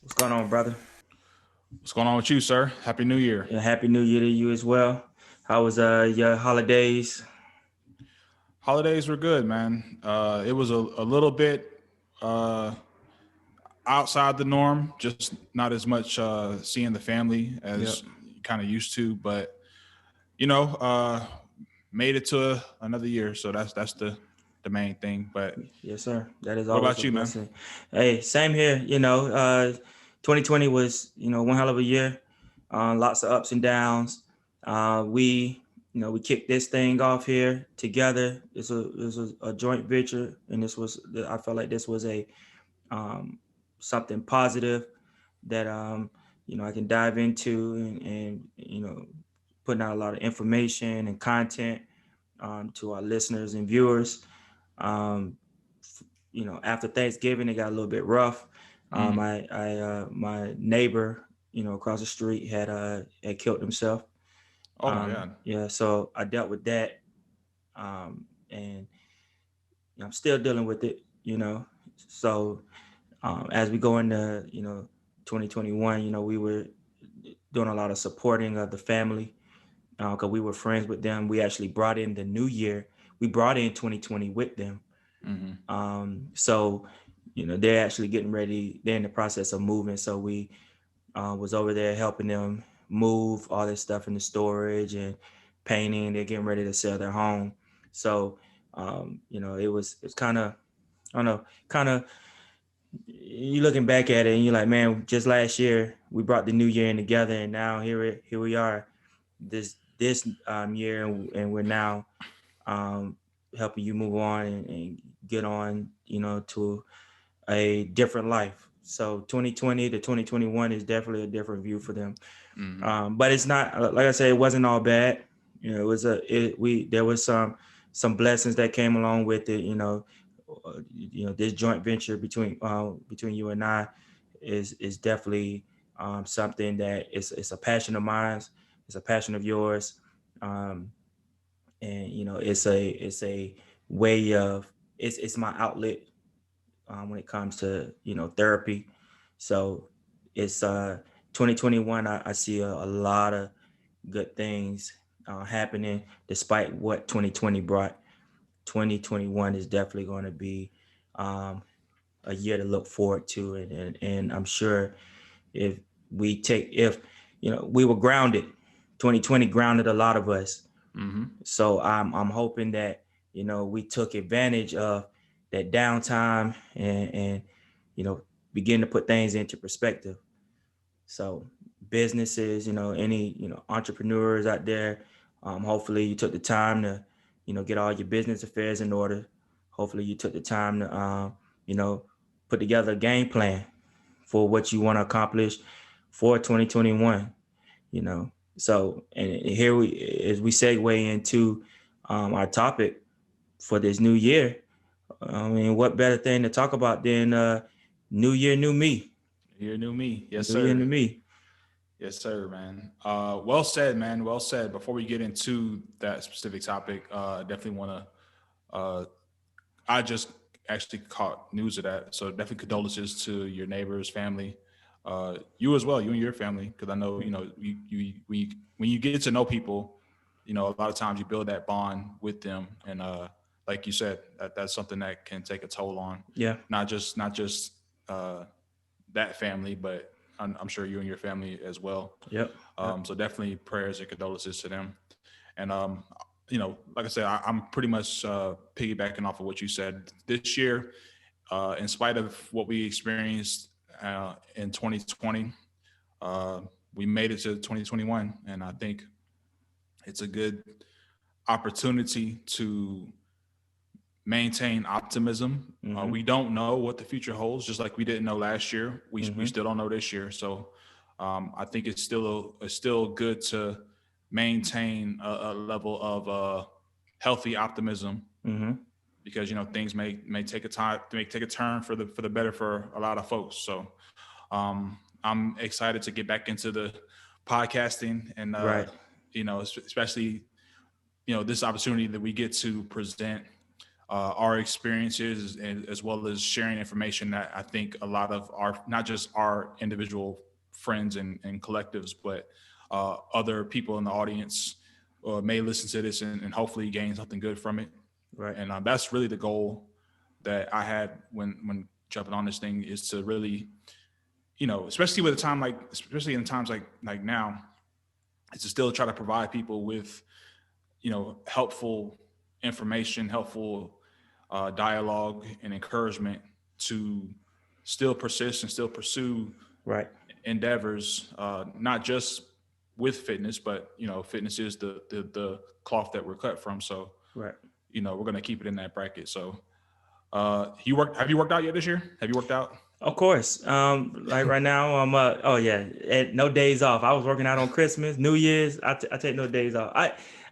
What's going on, brother? What's going on with you, sir? Happy New Year. Yeah, Happy New Year to you as well. How was your holidays? Holidays were good, man. It was a little bit uh, outside the norm, just not as much seeing the family Yep. as kind of used to, but you know, made it to another year, so that's the main thing. But Yes, sir. That is what always about a you, man? blessing. Hey, same here. 2020 was one hell of a year. Lots of ups and downs. We kicked this thing off here together. This was a joint venture, and I felt like this was a um, something positive that I can dive into and putting out a lot of information and content to our listeners and viewers. Um, After Thanksgiving, it got a little bit rough. Mm. My neighbor, across the street had killed himself. Oh my God. Yeah, so I dealt with that, and I'm still dealing with it. So as we go into 2021, we were doing a lot of supporting of the family because we were friends with them. We actually brought in the new year. We brought in 2020 with them. Mm-hmm. So they're actually getting ready. They're in the process of moving. So we was over there helping them move all this stuff into storage and painting. They're getting ready to sell their home. So it's kind of, I don't know, kind of, you looking back at it and you're like, man, just last year we brought the new year in together, and now here we are this year, and we're now um, helping you move on and get on, to a different life. So 2020 to 2021 is definitely a different view for them. Mm-hmm. But it's not, like I said, it wasn't all bad. There was some blessings that came along with it. This joint venture between you and I is definitely something that it's a passion of mine. It's a passion of yours. Um, and it's a way of it's my outlet when it comes to therapy. So it's 2021. I see a lot of good things happening despite what 2020 brought. 2021 is definitely going to be um, a year to look forward to, and I'm sure if if we were grounded. 2020 grounded a lot of us. Mm-hmm. So I'm hoping that we took advantage of that downtime and begin to put things into perspective. So businesses, any entrepreneurs out there, hopefully you took the time to get all your business affairs in order. Hopefully you took the time to you know put together a game plan for what you want to accomplish for 2021. So and here we as we segue into our topic for this new year. I mean, what better thing to talk about than new year, new me? You knew me, yes, New year, sir. new me. Yes, sir, man. Well said, man. Well said. Before we get into that specific topic, definitely want to. I just actually caught news of that, so definitely condolences to your neighbors, family, you as well, you and your family, because I know when you get to know people, a lot of times you build that bond with them, and like you said, that's something that can take a toll on Yeah. not just uh, that family, but I'm sure you and your family as well. Yep. Yep. So definitely prayers and condolences to them. And like I said, I'm pretty much piggybacking off of what you said. This year, in spite of what we experienced in 2020, uh, we made it to 2021, and I think it's a good opportunity to maintain optimism. Mm-hmm. We don't know what the future holds, just like we didn't know last year. We Mm-hmm. still don't know this year. So I think it's still good to maintain a level of healthy optimism Mm-hmm. because things may take a turn for the better for a lot of folks. So I'm excited to get back into the podcasting and Right. especially this opportunity that we get to present our experiences, and as well as sharing information that I think a lot of our, not just our individual friends and collectives, but other people in the audience may listen to this and hopefully gain something good from it. Right. And that's really the goal that I had when jumping on this thing, is to really, especially with a time like, especially in times like now, is to still try to provide people with, helpful information, helpful dialogue and encouragement to still persist and still pursue Right. endeavors, not just with fitness, but fitness is the cloth that we're cut from. So, Right. we're gonna keep it in that bracket. So, have you worked out yet this year? Have you worked out? Of course. Like right now, I'm oh yeah, no days off. I was working out on Christmas, New Year's. I take no days off.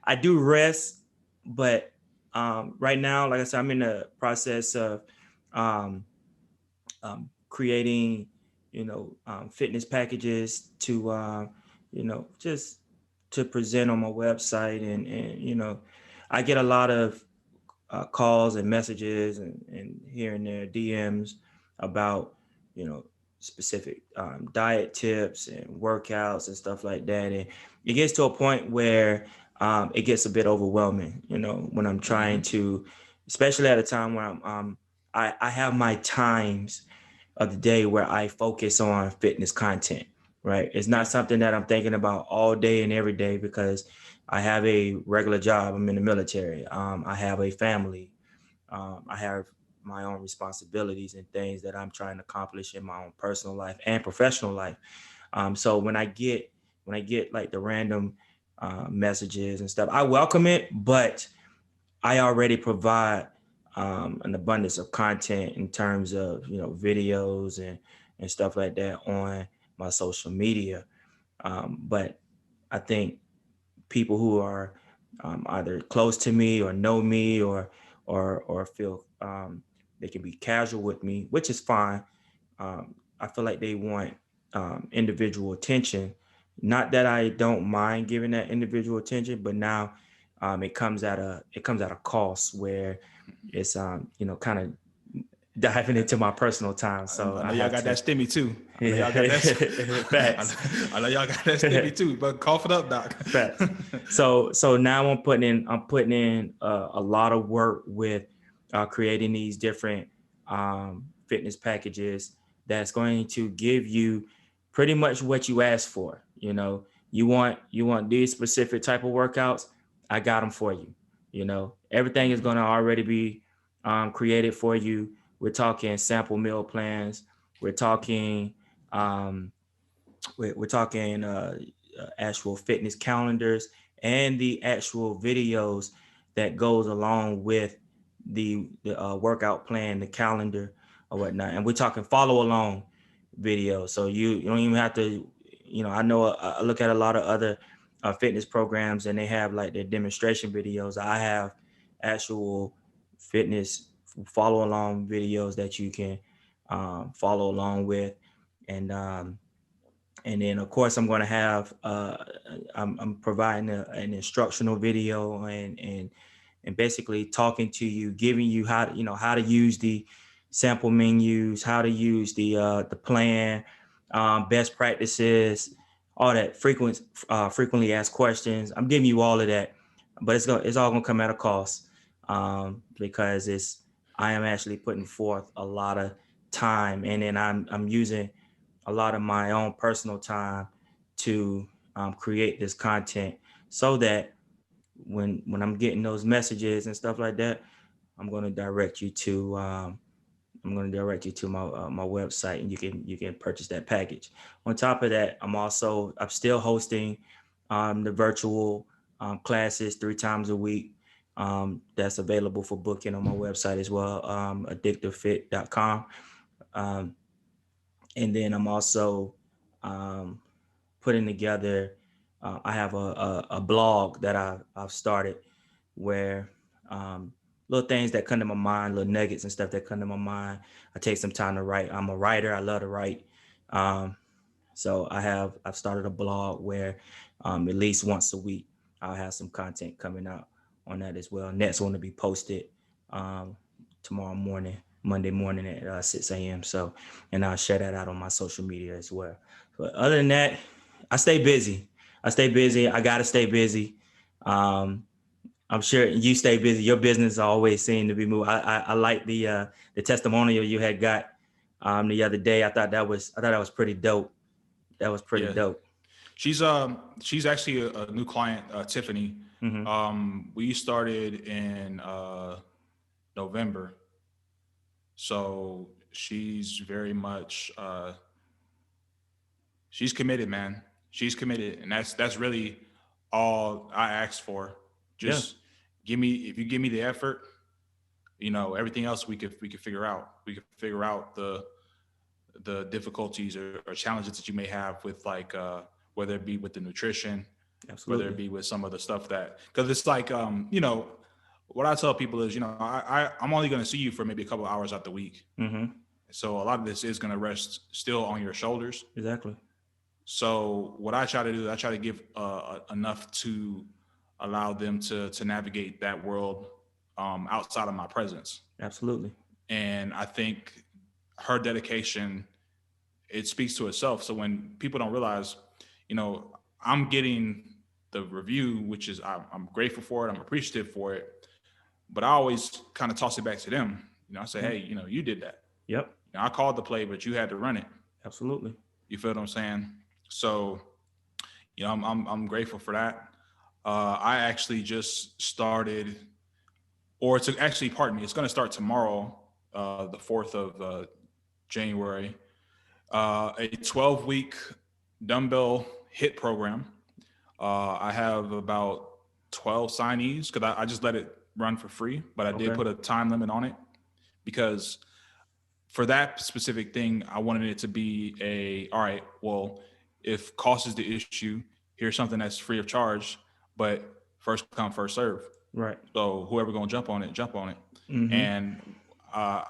I do rest, but right now, like I said, I'm in the process of um, creating, fitness packages to, just to present on my website, and I get a lot of calls and messages and here and there DMs about, specific diet tips and workouts and stuff like that. And it gets to a point where it gets a bit overwhelming, when I'm trying to, especially at a time where I have my times of the day where I focus on fitness content, right? It's not something that I'm thinking about all day and every day, because I have a regular job. I'm in the military. I have a family. I have my own responsibilities and things that I'm trying to accomplish in my own personal life and professional life. So when I get like the random messages and stuff, I welcome it, but I already provide an abundance of content in terms of, videos and stuff like that on my social media. But I think people who are either close to me or know me or feel they can be casual with me, which is fine. I feel like they want individual attention. Not that I don't mind giving that individual attention, but now it comes at a cost where it's kind of diving into my personal time. So I know y'all got that stimmy too. I know y'all got that. Facts. I know y'all got that stimmy too. But cough it up, doc. Facts. So now I'm putting in a lot of work with creating these different fitness packages that's going to give you pretty much what you asked for. You want these specific type of workouts, I got them for you. Everything is going to already be created for you. We're talking sample meal plans. We're talking we're talking actual fitness calendars and the actual videos that goes along with the workout plan, the calendar or whatnot. And we're talking follow along videos. So you don't even have to, I know I look at a lot of other fitness programs and they have like their demonstration videos. I have actual fitness follow along videos that you can follow along with. And then of course I'm going to have I'm providing an instructional video and basically talking to you, giving you how to use the sample menus, how to use the plan, best practices, all that frequently asked questions. I'm giving you all of that, but it's all gonna come at a cost because I am actually putting forth a lot of time, and then I'm using a lot of my own personal time to create this content so that when I'm getting those messages and stuff like that, I'm going to direct you to my website, and you can purchase that package. On top of that, I'm still hosting the virtual classes 3 times a week. That's available for booking on my website as well, addictivefit.com. And then I'm also putting together. I have a blog that I've started where little things that come to my mind, little nuggets and stuff that come to my mind. I take some time to write. I'm a writer. I love to write. So I've started a blog where at least once a week I'll have some content coming out on that as well. Next one to be posted tomorrow morning, Monday morning at 6 a.m. So, and I'll share that out on my social media as well. But other than that, I stay busy. I got to stay busy. I'm sure you stay busy. Your business always seems to be moving. I like the testimonial you had got the other day. I thought that was pretty dope. That was pretty dope. She's actually a new client, Tiffany. Mm-hmm. We started in November, so she's very much she's committed, man. She's committed, and that's really all I asked for. Just if you give me the effort, everything else we could figure out. We could figure out the difficulties or challenges that you may have with like whether it be with the nutrition, Absolutely. whether it be with some of the stuff that, because it's like what I tell people is I'm only going to see you for maybe a couple of hours out the week. Mm-hmm. So a lot of this is going to rest still on your shoulders. Exactly. So what I try to do is I try to give enough to allow them to navigate that world outside of my presence. Absolutely. And I think her dedication, it speaks to itself. So when people don't realize, I'm getting the review, which is I'm grateful for it, I'm appreciative for it, but I always kind of toss it back to them. I say, hey, you did that. Yep. I called the play, but you had to run it. Absolutely. You feel what I'm saying? So, I'm grateful for that. I actually just started, it's going to start tomorrow, the 4th of January, a 12-week dumbbell HIIT program. I have about 12 signees because I just let it run for free, but I did put a time limit on it because for that specific thing, I wanted it to be all right, well, if cost is the issue, here's something that's free of charge, but first come, first serve. Right. So whoever gonna jump on it. Mm-hmm. And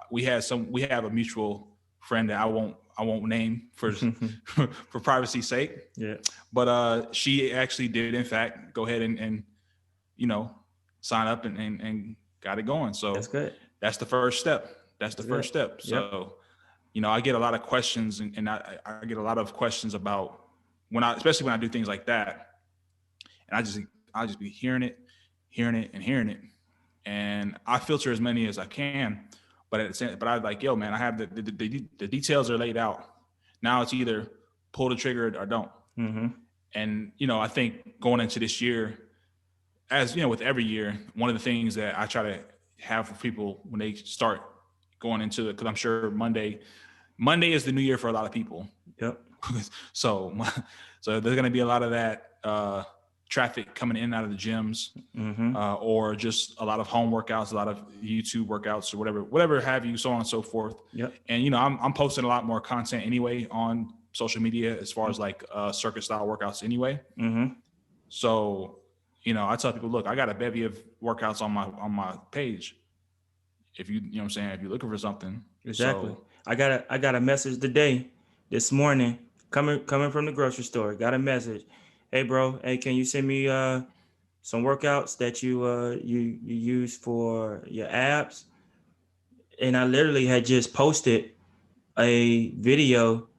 we have a mutual friend that I won't name for for privacy's sake. Yeah. But she actually did in fact go ahead and sign up and got it going. So that's good. That's the first step. That's the first step. So, I get a lot of questions and I get a lot of questions about especially when I do things like that. And I just be hearing it. And I filter as many as I can, but I'm like, yo, man, I have the details are laid out. Now it's either pull the trigger or don't. Mm-hmm. And, I think going into this year, as with every year, one of the things that I try to have for people when they start going into it, because I'm sure Monday is the new year for a lot of people. Yep. So there's going to be a lot of that traffic coming in and out of the gyms, mm-hmm. Or just a lot of home workouts, a lot of YouTube workouts, or whatever have you, so on and so forth. Yep. And I'm posting a lot more content anyway on social media as far as like circuit style workouts anyway. Mm-hmm. So I tell people, look, I got a bevy of workouts on my page. If you know what I'm saying, if you're looking for something. Exactly. So, I got a message this morning, coming from the grocery store. Got a message. Hey bro, can you send me some workouts that you use for your abs? And I literally had just posted a video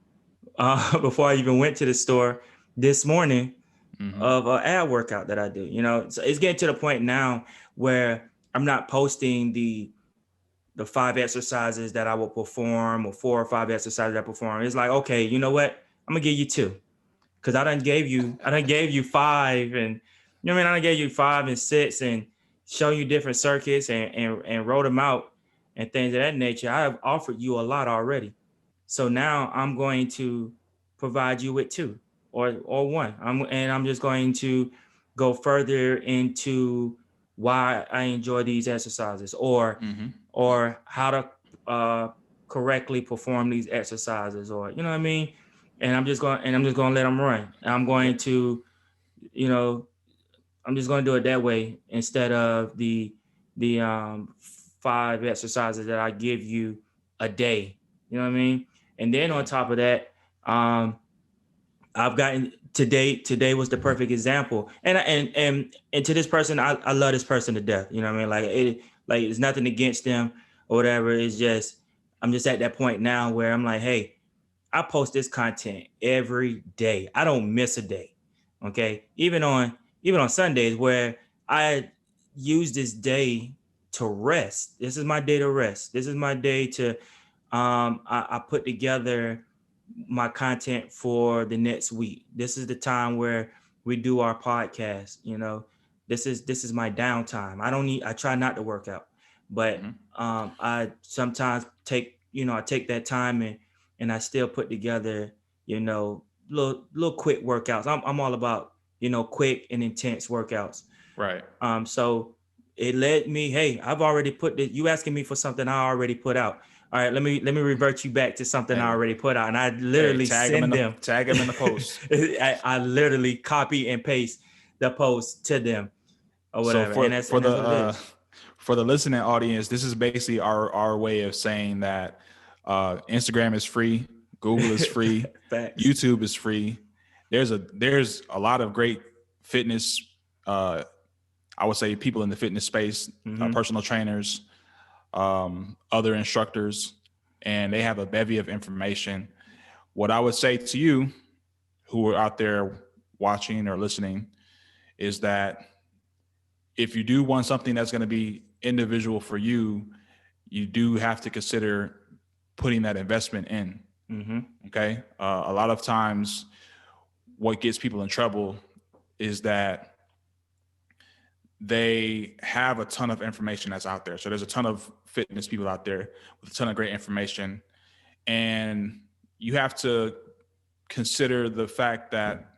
before I even went to the store this morning. Mm-hmm. Of an ab workout that I do. So it's getting to the point now where I'm not posting the 5 exercises that I will perform or 4 or 5 exercises I perform. It's like, okay, you know what? I'm gonna give you 2, because I done gave you 5, and I done gave you 5 and 6 and show you different circuits and wrote them out and things of that nature. I have offered you a lot already, so now I'm going to provide you with 2 or 1. I'm just going to go further into why I enjoy these exercises, or mm-hmm. or how to correctly perform these exercises, or you know what I mean. And I'm just going to let them run. I'm going to, I'm just going to do it that way instead of the 5 exercises that I give you a day. You know what I mean? And then on top of that, I've gotten today was the perfect example. And to this person, I love this person to death. You know what I mean? Like Like it's nothing against them or whatever. It's just, I'm just at that point now where I'm like, hey, I post this content every day. I don't miss a day. Okay. Even on Sundays where I use this day to rest. This is my day to rest. This is my day to I put together my content for the next week. This is the time where we do our podcast. This is my downtime. I try not to work out, but I sometimes I take that time and I still put together, little quick workouts. I'm all about, quick and intense workouts. Right. So it led me, hey, I've already you asking me for something I already put out. All right, let me revert you back to something I already put out. And I literally tag them in the post. I literally copy and paste the post to them or whatever. So for the listening audience, this is basically our way of saying that Instagram is free, Google is free, YouTube is free. There's a lot of great fitness, I would say people in the fitness space, personal trainers, other instructors, and they have a bevy of information. What I would say to you who are out there watching or listening is that if you do want something that's going to be individual for you, you do have to consider putting that investment in. Okay. A lot of times what gets people in trouble is that they have a ton of information that's out there. So there's a ton of fitness people out there with a ton of great information. And you have to consider the fact that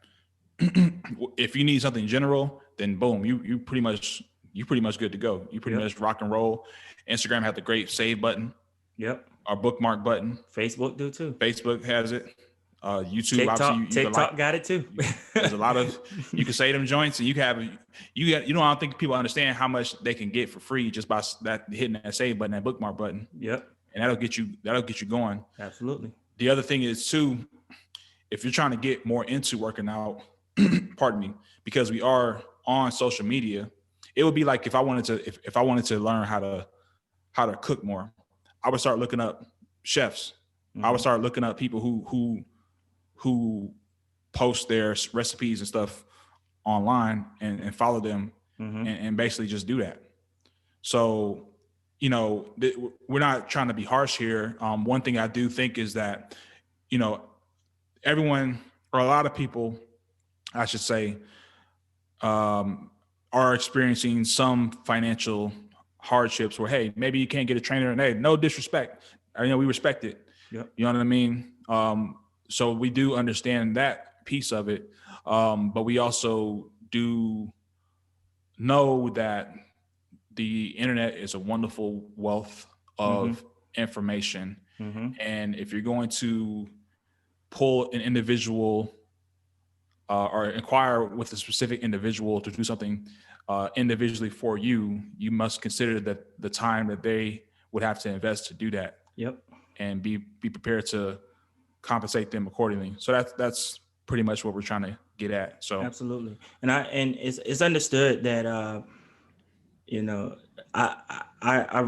if you need something general, then boom, you pretty much good to go. You pretty much rock and roll. Instagram has the great save button. Yep. Our bookmark button. Facebook do too. Facebook has it. YouTube, TikTok, obviously, TikTok got it too. There's a lot of, you can say them joints, and I don't think people understand how much they can get for free just by that hitting that save button, that bookmark button. Yep. And that'll get you going. Absolutely. The other thing is too, if you're trying to get more into working out, pardon me, because we are on social media, it would be like if I wanted to learn how to cook more, I would start looking up chefs. I would start looking up people who post their recipes and stuff online and follow them and basically just do that. So, we're not trying to be harsh here. One thing I do think is that, everyone, or a lot of people, I should say, are experiencing some financial hardships where, hey, maybe you can't get a trainer, and hey, no disrespect. We respect it. Yep. You know what I mean? So we do understand that piece of it. But we also do know that the internet is a wonderful wealth of information. And if you're going to pull an individual or inquire with a specific individual to do something individually for you, you must consider that the time that they would have to invest to do that. Yep. And be prepared to compensate them accordingly. So that's pretty much what we're trying to get at. So absolutely. And it's understood that I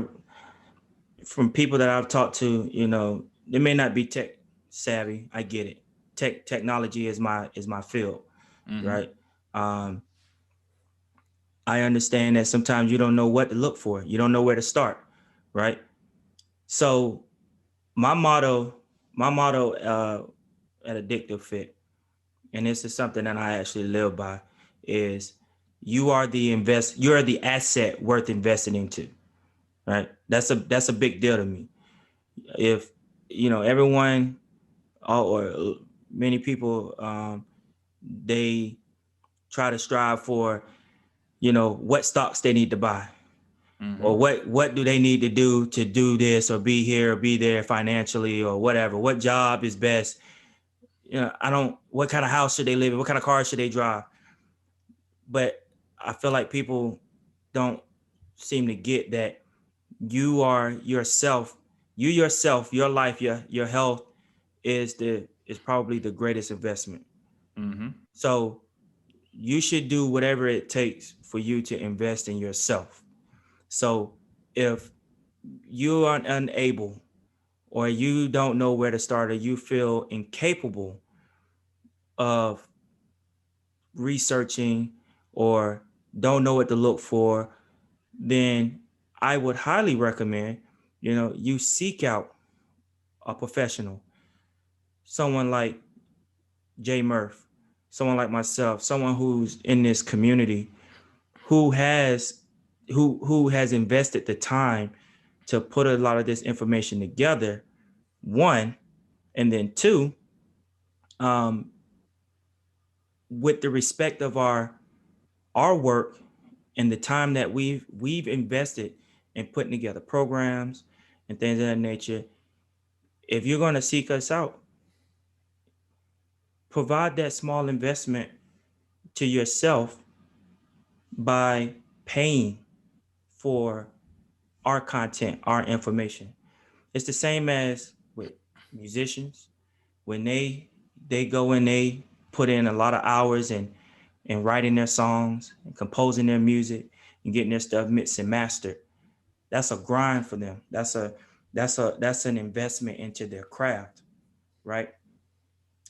from people that I've talked to, they may not be tech savvy. I get it. Technology is my field, right? I understand that sometimes you don't know what to look for. You don't know where to start, right? So my motto at Addictive Fit, and this is something that I actually live by, is you're the asset worth investing into, right? That's a big deal to me. If everyone or many people they try to strive for what stocks they need to buy, or what do they need to do this or be here or be there financially or whatever, what job is best, what kind of house should they live in, what kind of car should they drive. But I feel like people don't seem to get that you are yourself, your life, your health is probably the greatest investment. So you should do whatever it takes for you to invest in yourself. So if you are unable or you don't know where to start or you feel incapable of researching or don't know what to look for, then I would highly recommend, you seek out a professional, someone like JMurph, someone like myself, someone who's in this community who has invested the time to put a lot of this information together, one, and then two, um, with the respect of our work and the time that we've invested in putting together programs and things of that nature. If you're going to seek us out, provide that small investment to yourself by paying for our content, our information. It's the same as with musicians when they go and they put in a lot of hours and writing their songs and composing their music and getting their stuff mixed and mastered. That's a grind for them. That's an investment into their craft, right?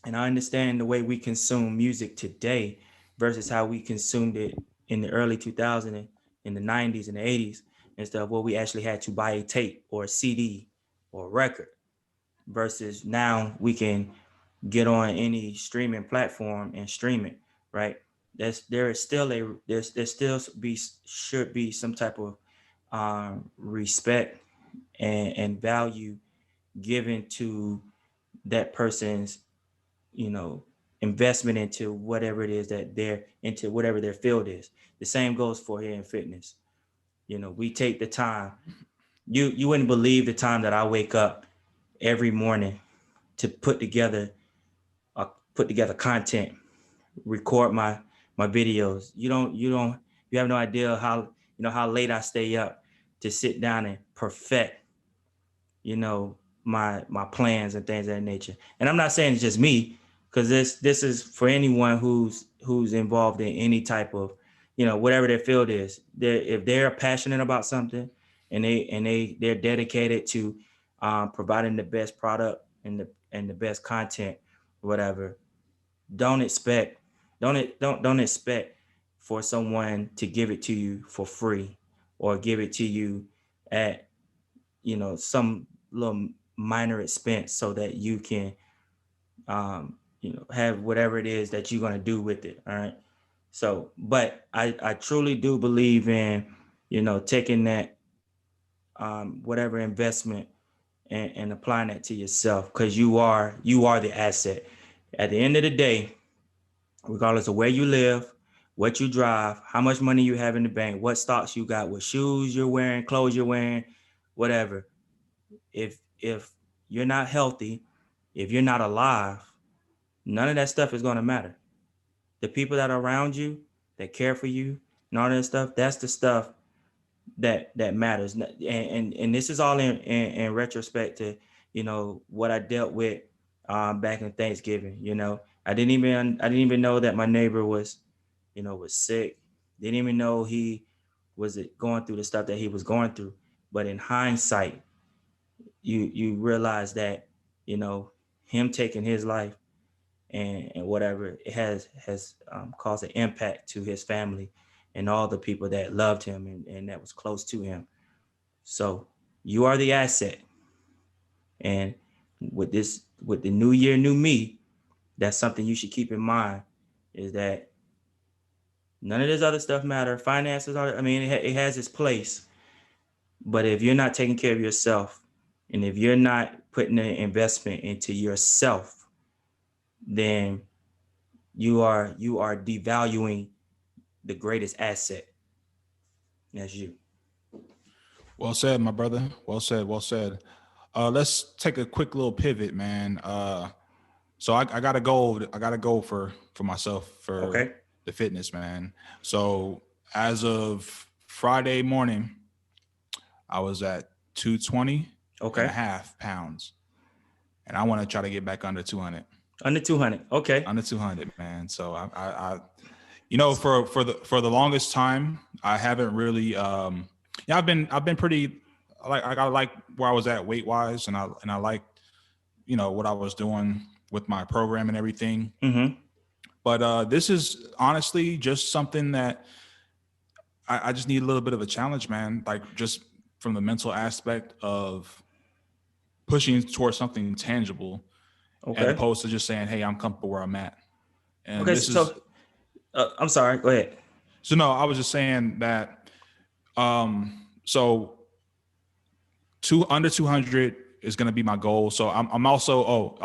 And I understand the way we consume music today versus how we consumed it in the early 2000s, in the 90s and the 80s and stuff, where we actually had to buy a tape or a CD or a record, versus now we can get on any streaming platform and stream it, right? There is still there still should be some type of respect and value given to that person's, investment into whatever it is that they're into, whatever their field is. The same goes for here in fitness. We take the time. You wouldn't believe the time that I wake up every morning to put together content, record my videos. You have no idea how late I stay up to sit down and perfect, my plans and things of that nature. And I'm not saying it's just me, because this is for anyone who's involved in any type of, whatever their field is. If they're passionate about something and they're dedicated to providing the best product and the best content, whatever, don't expect for someone to give it to you for free or give it to you at some little minor expense so that you can have whatever it is that you're going to do with it. All right. So, but I truly do believe in, taking that whatever investment and applying that to yourself, because you are the asset. At the end of the day, regardless of where you live, what you drive, how much money you have in the bank, what stocks you got, what shoes you're wearing, clothes you're wearing, whatever. If you're not healthy, if you're not alive, none of that stuff is going to matter. The people that are around you, that care for you, and all that stuff, that's the stuff that matters. And this is all in retrospect to, what I dealt with back in Thanksgiving. I didn't even know that my neighbor was sick. Didn't even know he was going through the stuff that he was going through. But in hindsight, you realize that, him taking his life and whatever, it has caused an impact to his family and all the people that loved him and that was close to him. So you are the asset. And with the new year, new me, that's something you should keep in mind, is that none of this other stuff matter. Finances it has its place. But if you're not taking care of yourself, and if you're not putting an investment into yourself, then you are devaluing the greatest asset. That's you. Well said, my brother. Well said. Let's take a quick little pivot, man. So I got a goal. I got a goal for myself for the fitness, man. So as of Friday morning, I was at 220 and a half pounds, and I want to try to get back under 200. Under 200. Okay. Under 200, man. So I for the longest time, I haven't really Yeah, I've been pretty I like where I was at weight wise, and I like, you know, what I was doing with my program and everything. Mm-hmm. But this is honestly just something that I just need a little bit of a challenge, man. Like just from the mental aspect of pushing towards something tangible, as Okay. opposed to just saying, "Hey, I'm comfortable where I'm at." And Okay. this is I'm sorry. Go ahead. so. No, I was just saying that. So under 200 is going to be my goal. So I'm also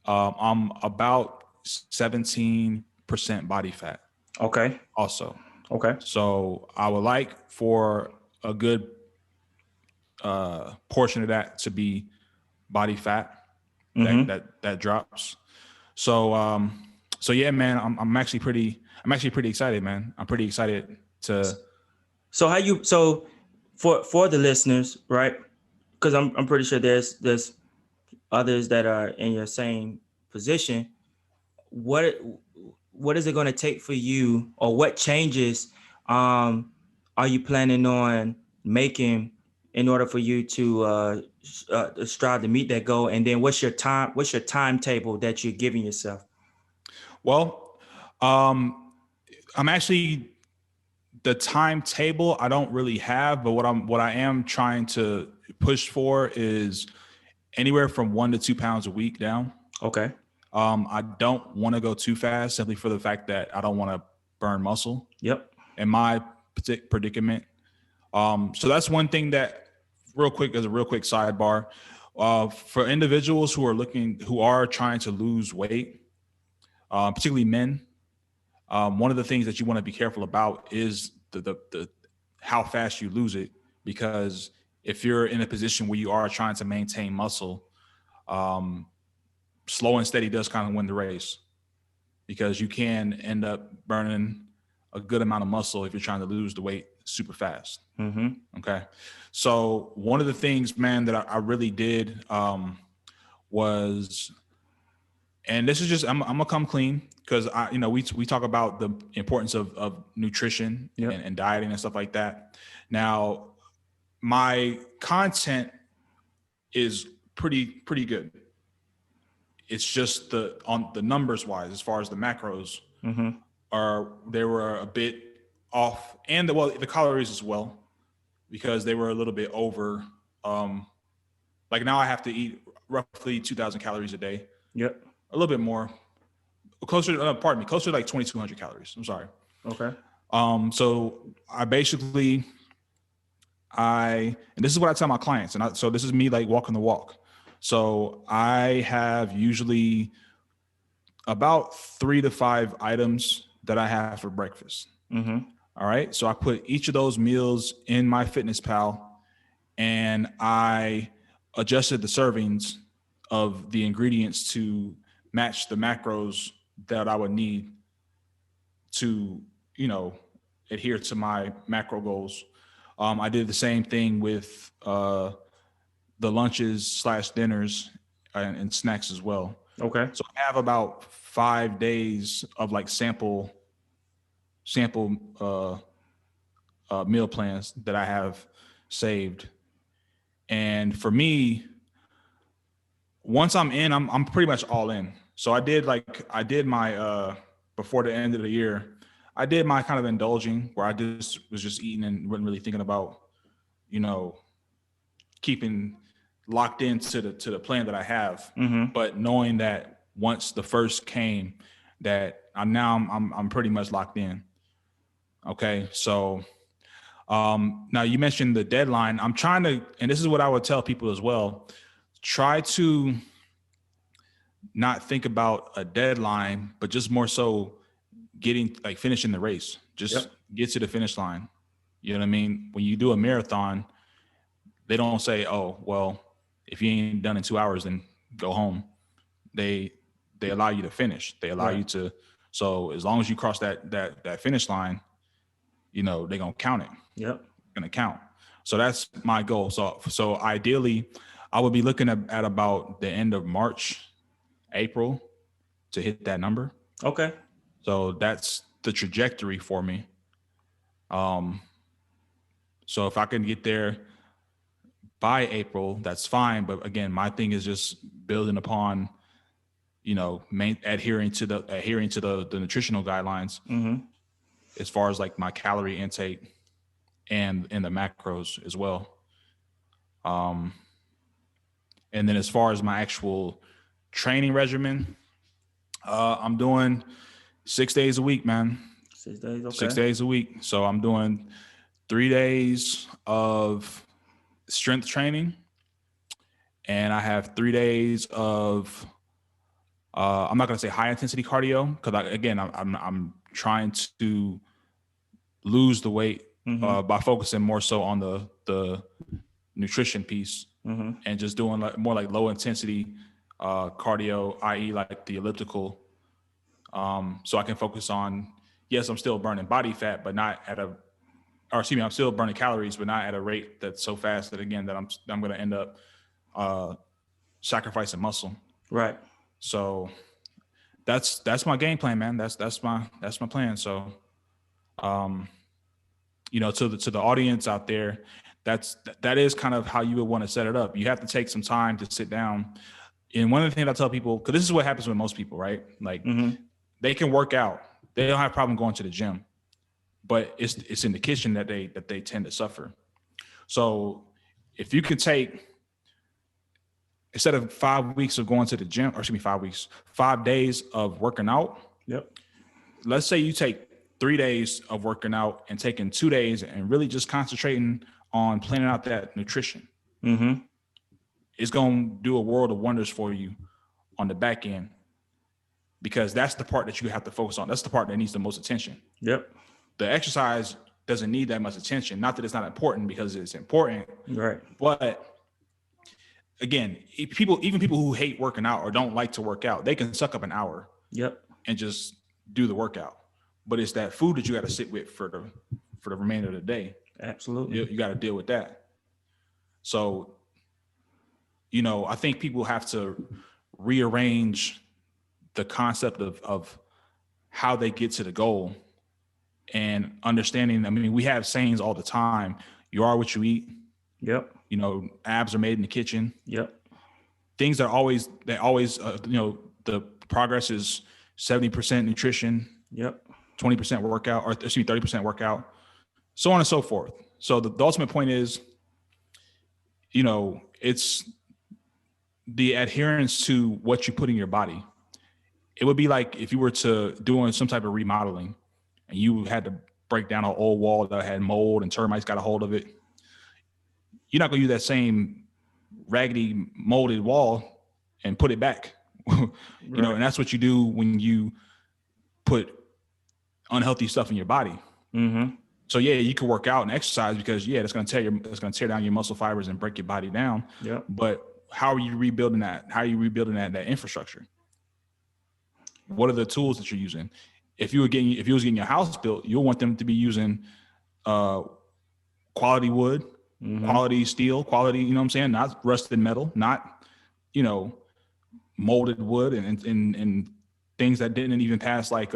I'm about 17% body fat Okay. also. Okay. So I would like for a good portion of that to be body fat Mm-hmm. that drops. So so yeah, man, I'm actually pretty excited, man. I'm pretty excited to. So how you for the listeners, right? Because I'm pretty sure there's others that are in your same position. What what is it going to take for you, or what changes are you planning on making in order for you to strive to meet that goal? And then what's your timetable that you're giving yourself? Well, I'm actually the timetable I don't really have, but what I am trying to push for is anywhere from 1 to 2 pounds a week down. Okay. I don't want to go too fast simply for the fact that I don't want to burn muscle Yep. in my predicament. So that's one thing that real quick as a real quick sidebar, for individuals who are trying to lose weight, particularly men, one of the things that you want to be careful about is the how fast you lose it, because if you're in a position where you are trying to maintain muscle, slow and steady does kind of win the race, because you can end up burning a good amount of muscle if you're trying to lose the weight super fast. Mm-hmm. Okay. So one of the things, man, that I really did was, and this is just, I'm gonna come clean, because we talk about the importance of nutrition Yep. and dieting and stuff like that. Now, my content is pretty good. It's just on the numbers wise, as far as the macros, Mm-hmm. they were a bit off, and the calories as well, because they were a little bit over. Like now I have to eat roughly 2,000 calories a day, Yep. a little bit more, closer to like 2,200 calories. I'm sorry. Okay. So I basically, and this is what I tell my clients, so this is me like walking the walk. So I have usually about 3 to 5 items that I have for breakfast. Mm-hmm. All right. So I put each of those meals in my Fitness Pal, and I adjusted the servings of the ingredients to match the macros that I would need to, adhere to my macro goals. I did the same thing with the lunches / dinners and snacks as well. Okay. So I have about 5 days of like sample meal plans that I have saved. And for me, once I'm in, I'm pretty much all in. So I did my before the end of the year, I did my kind of indulging, where I was just eating and wasn't really thinking about, keeping locked into the plan that I have. Mm-hmm. But knowing that once the first came, that I'm pretty much locked in. Okay. So now you mentioned the deadline. I'm trying to, and this is what I would tell people as well, try to not think about a deadline, but just more so finishing the race. Just get to the finish line. You know what I mean? When you do a marathon, they don't say, "Oh, well, if you ain't done in 2 hours, then go home." They allow you to finish. They allow you to. So as long as you cross that finish line, they're gonna count it. Yep. Gonna count. So that's my goal. So ideally, I would be looking at about the end of March, April, to hit that number. Okay. So that's the trajectory for me. So if I can get there by April, that's fine. But again, my thing is just building upon, adhering to the nutritional guidelines as far as like my calorie intake and the macros as well. And then as far as my actual training regimen, I'm doing 6 days a week, man. 6 days, okay. 6 days a week. So I'm doing 3 days of strength training, and I have 3 days of I'm not going to say high intensity cardio, because I'm trying to lose the weight by focusing more so on the nutrition piece and just doing more like low intensity cardio, i.e. like the elliptical, so I can focus on, yes, I'm still burning body fat, but not I'm still burning calories, but not at a rate that's so fast that again, that I'm going to end up sacrificing muscle. Right. So that's my game plan, man. That's my plan. So, to the audience out there, that is kind of how you would want to set it up. You have to take some time to sit down. And one of the things I tell people, because this is what happens with most people, right? Like they can work out. They don't have a problem going to the gym, but it's in the kitchen that they tend to suffer. So if you could take, instead of 5 weeks of going to the gym, 5 days of working out. Yep. Let's say you take 3 days of working out and taking 2 days and really just concentrating on planning out that nutrition. It's going to do a world of wonders for you on the back end, because that's the part that you have to focus on. That's the part that needs the most attention. Yep. The exercise doesn't need that much attention. Not that it's not important, because it's important. Right. But again, even people who hate working out or don't like to work out, they can suck up an hour. Yep. And just do the workout. But it's that food that you got to sit with for the remainder of the day. Absolutely. You got to deal with that. So, I think people have to rearrange the concept of how they get to the goal, and understanding. I mean, we have sayings all the time. You are what you eat. Yep. Abs are made in the kitchen. Yep. Things that always, the progress is 70% nutrition. Yep. 20% workout, or 30% workout, so on and so forth. So the ultimate point is, it's the adherence to what you put in your body. It would be like if you were doing some type of remodeling and you had to break down an old wall that had mold and termites got a hold of it. You're not going to use that same raggedy molded wall and put it back, and that's what you do when you put unhealthy stuff in your body. So yeah, you can work out and exercise, because that's going to tear down your muscle fibers and break your body down. Yep. But how are you rebuilding that? How are you rebuilding that infrastructure? What are the tools that you're using? If you was getting your house built, you'll want them to be using quality wood, quality steel, quality, you know what I'm saying? Not rusted metal, not, molded wood and things that didn't even pass like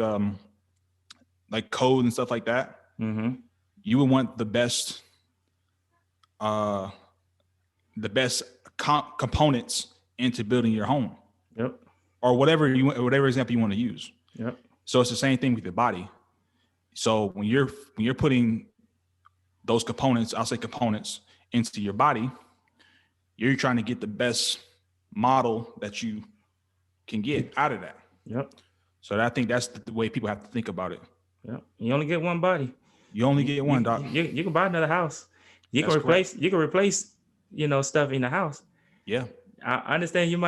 code and stuff like that. You would want the best components into building your home. Yep. Or whatever example you want to use. Yep. So it's the same thing with your body. So when you're putting those components, I'll say components, into your body, you're trying to get the best model that you can get out of that. Yep. So I think that's the way people have to think about it. Yep. You only get one body. You only get one, doc. You can buy another house. You can replace, stuff in the house. Yeah. I understand you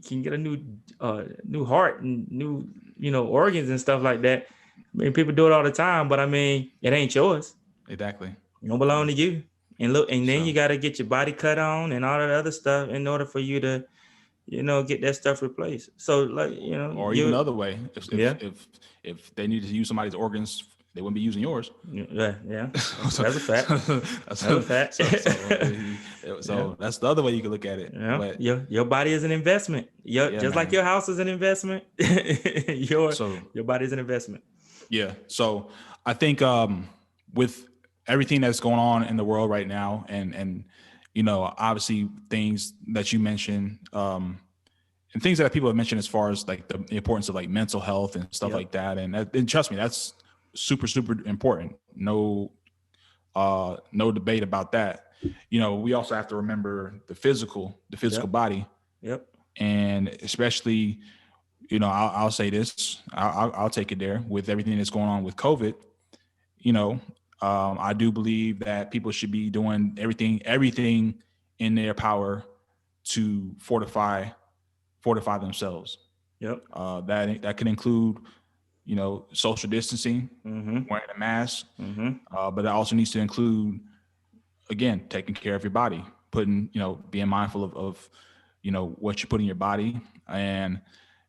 can get a new heart and new, organs and stuff like that. I mean, people do it all the time, but I mean, it ain't yours. Exactly. It don't belong to you. And then you got to get your body cut on and all that other stuff in order for you to, get that stuff replaced. So or even another way, if they need to use somebody's organs, they wouldn't be using yours. Yeah. That's a fact. That's a fact. So that's the other way you can look at it. Yeah. But your body is an investment. Like your house is an investment. your body is an investment. Yeah. So I think with everything that's going on in the world right now, and obviously things that you mentioned, and things that people have mentioned as far as like the importance of like mental health and stuff like that. And trust me, that's super, super important. No debate about that. We also have to remember the physical body. Yep. And especially, I'll say this, I'll take it there with everything that's going on with COVID. I do believe that people should be doing everything in their power to fortify themselves. Yep. That can include, social distancing, wearing a mask, but it also needs to include, again, taking care of your body, being mindful of what you put in your body, and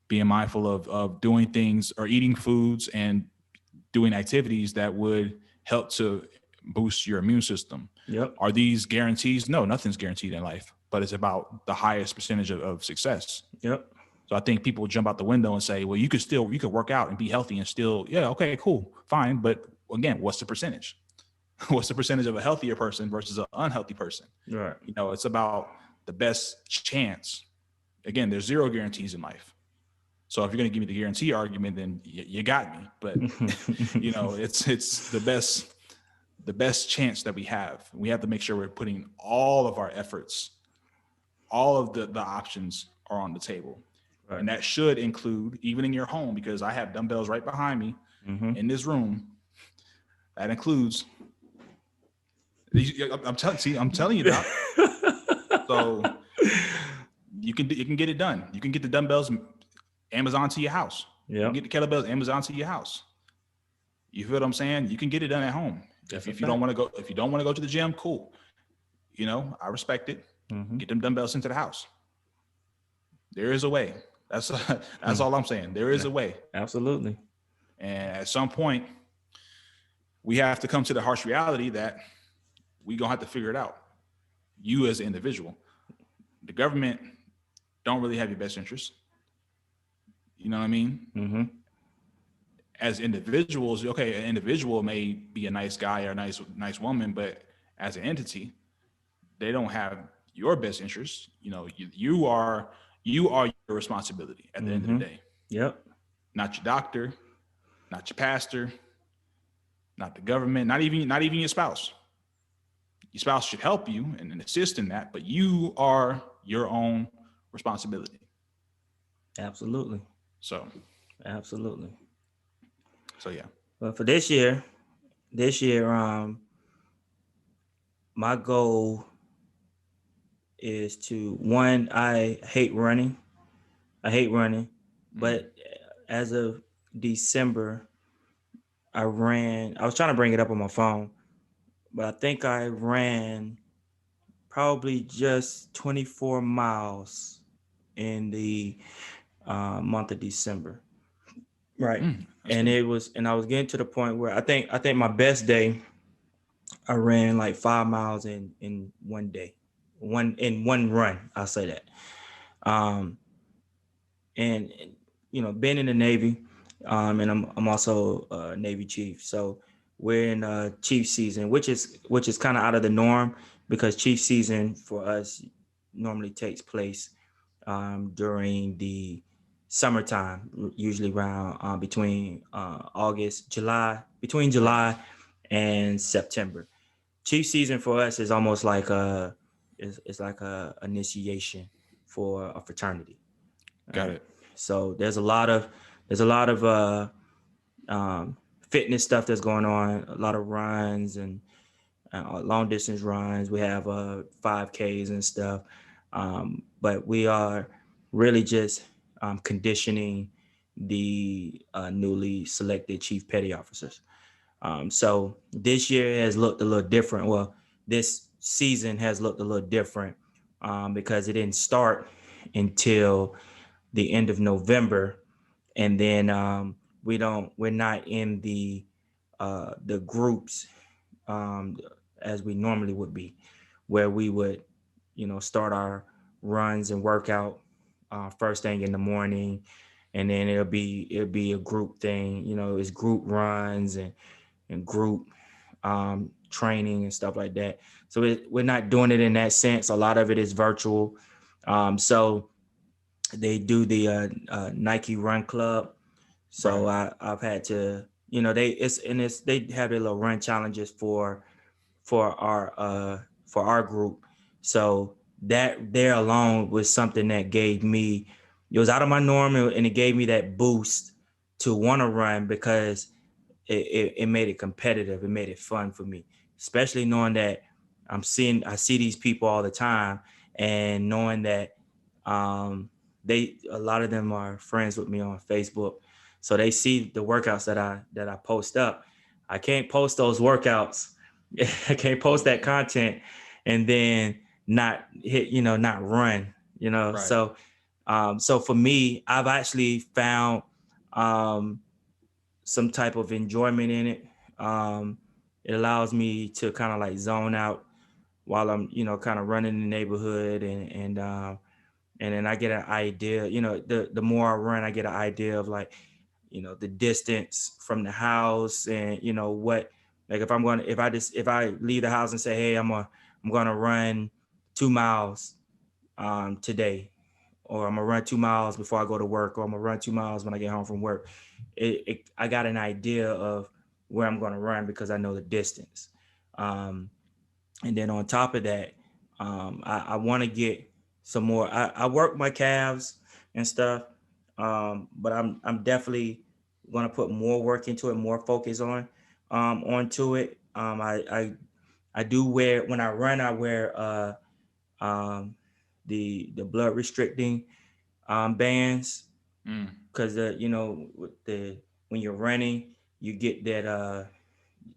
being mindful of doing things or eating foods and doing activities that would help to boost your immune system. Yep. Are these guarantees? No, nothing's guaranteed in life, but it's about the highest percentage of success. Yep. So I think people jump out the window and say, well, you could work out and be healthy and still, yeah, okay, cool, fine. But again, what's the percentage? What's the percentage of a healthier person versus an unhealthy person? Right. It's about the best chance. Again, there's zero guarantees in life. So if you're going to give me the guarantee argument, then you got me. But it's the best chance that we have. We have to make sure we're putting all of our efforts, all of the options are on the table. Right. And that should include, even in your home, because I have dumbbells right behind me in this room. That includes, I'm telling you that. So you can get it done. You can get the dumbbells Amazon to your house. Yeah. You can get the kettlebells Amazon to your house. You feel what I'm saying? You can get it done at home. If you don't want to go to the gym, cool. I respect it. Get them dumbbells into the house. There is a way. That's all I'm saying. There is a way. Absolutely. And at some point, we have to come to the harsh reality that we're going to have to figure it out. You as an individual. The government don't really have your best interests. You know what I mean? As individuals, okay, an individual may be a nice guy or a nice woman, but as an entity, they don't have your best interests. You are your responsibility at the end of the day. Yep. Not your doctor, not your pastor, not the government, not even your spouse. Your spouse should help you and assist in that, but you are your own responsibility. Absolutely. Absolutely. So yeah. But for this year, my goal is to, one, I hate running, but as of December, I was trying to bring it up on my phone, but I think I ran probably just 24 miles in the month of December. Right. And I was getting to the point where I think my best day, I ran like 5 miles in one day, one run. I'll say that. And being in the Navy, and I'm also a Navy chief. So we're in chief season, which is kind of out of the norm, because chief season for us normally takes place during the summertime, usually around between July and September. Chief season for us is almost like it's like a initiation for a fraternity. Got it. So there's a lot of fitness stuff that's going on, a lot of runs and long distance runs. We have 5Ks and stuff, but we are really just conditioning the newly selected chief petty officers. So this year has looked a little different. Well, this season has looked a little different because it didn't start until the end of November, and then we're not in the groups as we normally would be, where we would start our runs and workout first thing in the morning, and then it'll be a group thing. It's group runs and group training and stuff like that. So we're not doing it in that sense. A lot of it is virtual. So they do the Nike Run Club. So Right. I've had to, they have their little run challenges for our group. So that there alone was something that gave me, it was out of my norm, and it gave me that boost to want to run, because it made it competitive. It made it fun for me, especially knowing that I see these people all the time, and knowing that a lot of them are friends with me on Facebook. So they see the workouts that I post up. I can't post those workouts. I can't post that content and then not hit, not run, Right. So for me, I've actually found some type of enjoyment in it. It allows me to kind of like zone out while I'm, kind of running the neighborhood, and then I get an idea, the more I run, I get an idea of like, the distance from the house, and what, like if I leave the house and say, hey, I'm gonna run 2 miles today, or I'm gonna run 2 miles before I go to work, or I'm gonna run 2 miles when I get home from work. I got an idea of where I'm gonna run because I know the distance. And then on top of that, I want to get some more. I work my calves and stuff, but I'm definitely going to put more work into it, more focus onto it. I do wear, when I run, I wear the blood restricting bands, because when you're running, you get that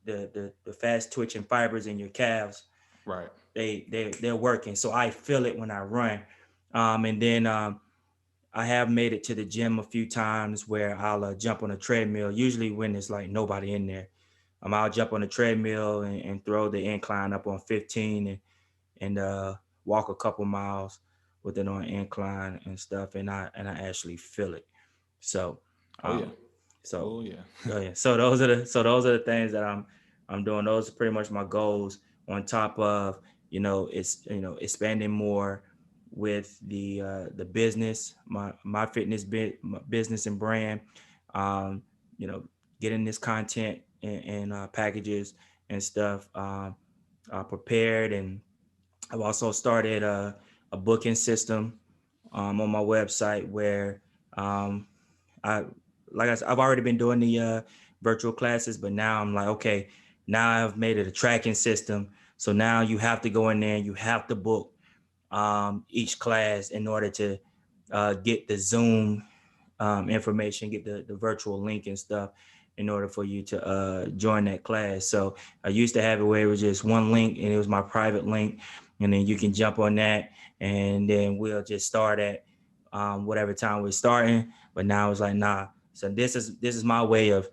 the fast twitching fibers in your calves. Right. They're working, so I feel it when I run. And then I have made it to the gym a few times where I'll jump on a treadmill, usually when there's like nobody in there. I'll jump on the treadmill and throw the incline up on 15, and walk a couple miles with it on incline and stuff, and I actually feel it. So Oh yeah. so Oh yeah. oh yeah. So those are the things that I'm doing. Those are pretty much my goals, on top of, it's, expanding more with the business, my fitness my business and brand. Um, you know, getting this content and packages and stuff prepared, and I've also started a booking system on my website where um, I like I said, I've already been doing the virtual classes, but now I'm like, okay, now I've made it a tracking system. So now you have to go in there and you have to book each class in order to get the Zoom information, get the virtual link and stuff in order for you to join that class. So I used to have it where it was just one link and it was my private link, and then you can jump on that, and then we'll just start at whatever time we're starting. But now it's like, nah. So this is my way of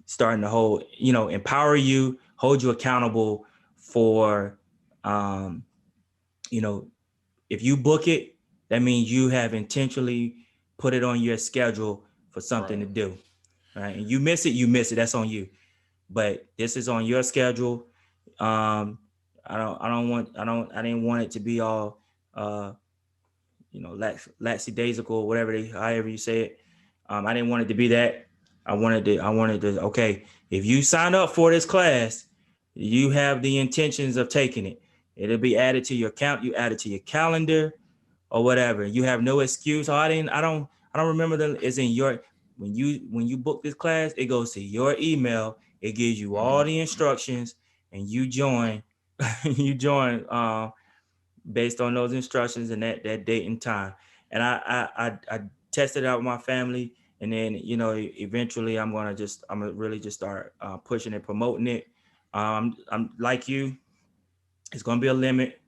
starting to hold, empower you, hold you accountable for, you know, if you book it, that means you have intentionally put it on your schedule for something Right. to do, right? And you miss it, you miss it. That's on you. But this is on your schedule. I didn't want it to be all, lackadaisical, however you say it. I didn't want it to be that. I wanted to, okay, if you sign up for this class, you have the intentions of taking it. It'll be added to your account. You add it to your calendar or whatever. You have no excuse. Oh, I don't remember it's in your, when you book this class, it goes to your email. It gives you all the instructions, and you join, you join based on those instructions and that date and time. And I tested it out with my family, and then eventually I'm gonna really just start pushing and promoting it. I'm like you. It's gonna be a limit.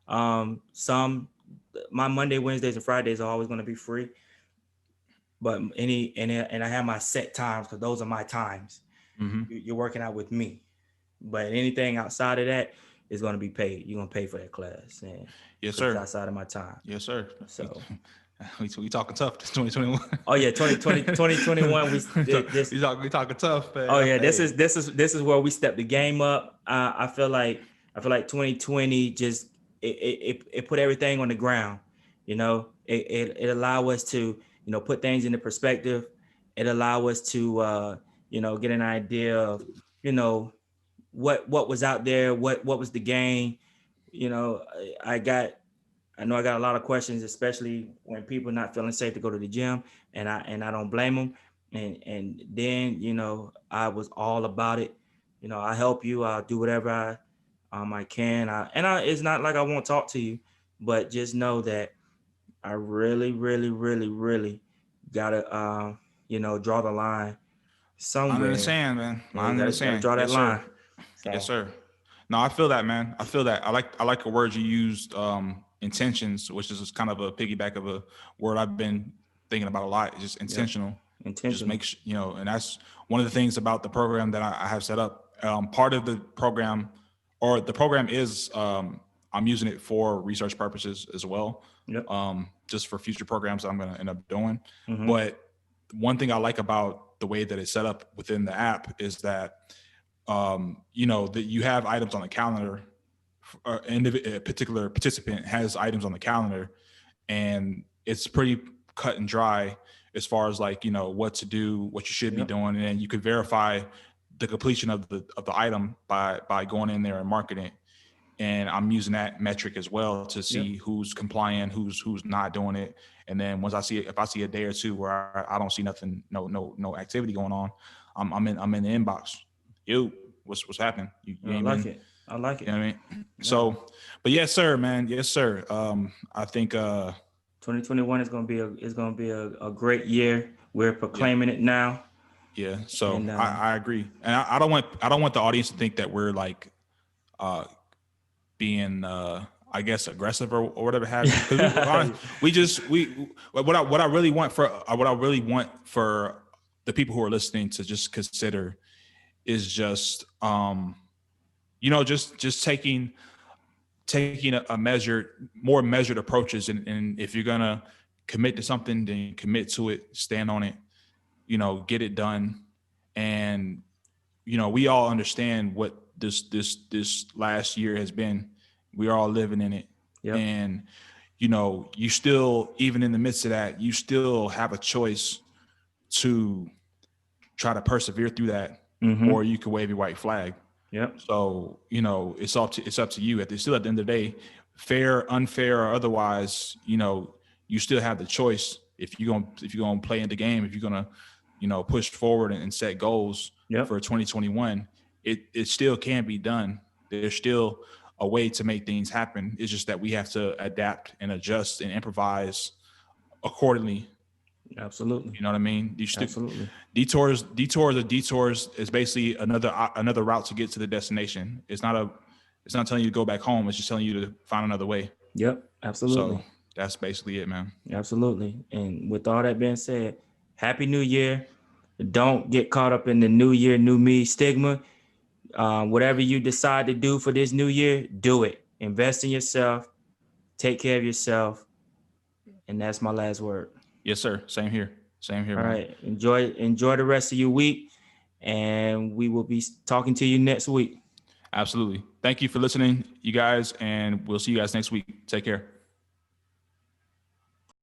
Some My Monday, Wednesdays, and Fridays are always gonna be free, but and I have my set times because those are my times. You're working out with me, but anything outside of that is gonna be paid. You're gonna pay for that class, and Yes, because it's sir. outside of my time. Yes, sir. So We talking tough. 2021. Oh yeah, 2021. We talking tough, man. Oh yeah, this is where we step the game up. I feel like 2020 just it put everything on the ground. You know, it allow us to put things into perspective. It allow us to get an idea of what was out there, what was the game. I know I got a lot of questions, especially when people not feeling safe to go to the gym, and I don't blame them. And then I was all about it. I help you. I'll do whatever I can. It's not like I won't talk to you, but just know that I really, really, really, really gotta draw the line somewhere. I understand, man. I understand. Draw that line. So. Yes, sir. No, I feel that, man. I feel that. I like a word you used, intentions, which is kind of a piggyback of a word I've been thinking about a lot. It's just intentional. Yeah. Intentional. Just make sure, and that's one of the things about the program that I have set up. Part of the program, or the program is, I'm using it for research purposes as well. Yep. Just for future programs that I'm going to end up doing. Mm-hmm. But one thing I like about the way that it's set up within the app is that, that you have items on the calendar. A particular participant has items on the calendar, and it's pretty cut and dry as far as what to do, what you should be doing, and you could verify the completion of the item by going in there and marking it. And I'm using that metric as well to see who's compliant, who's not doing it. And then once if I see a day or two where I don't see nothing, no activity going on, I'm in the inbox. Yo, what's happening? I like it. You know what I mean? Yeah. So, but yes, sir, man. Yes, sir. I think 2021 is gonna be a great year. We're proclaiming it now. Yeah. So I agree, and I don't want the audience to think that we're being I guess aggressive or whatever have you. What I really want for the people who are listening to just consider is just just taking more measured approaches. And if you're going to commit to something, then commit to it, stand on it, get it done. And, we all understand what this last year has been. We're all living in it. Yep. And, you still, even in the midst of that, you still have a choice to try to persevere through that, or you can wave your white flag. Yep. So, it's up to you. At the end of the day, fair, unfair, or otherwise, you still have the choice. If you're gonna play in the game, if you're gonna, push forward and set goals for 2021, it still can be done. There's still a way to make things happen. It's just that we have to adapt and adjust and improvise accordingly. Absolutely. You know what I mean? Absolutely. Detours is basically another route to get to the destination. It's not telling you to go back home. It's just telling you to find another way. Yep. Absolutely. So that's basically it, man. Absolutely. And with all that being said, Happy New Year. Don't get caught up in the New Year, New Me stigma. Whatever you decide to do for this new year, do it. Invest in yourself. Take care of yourself. And that's my last word. Yes, sir. Same here. All man. Right. Enjoy the rest of your week. And we will be talking to you next week. Absolutely. Thank you for listening, you guys. And we'll see you guys next week. Take care.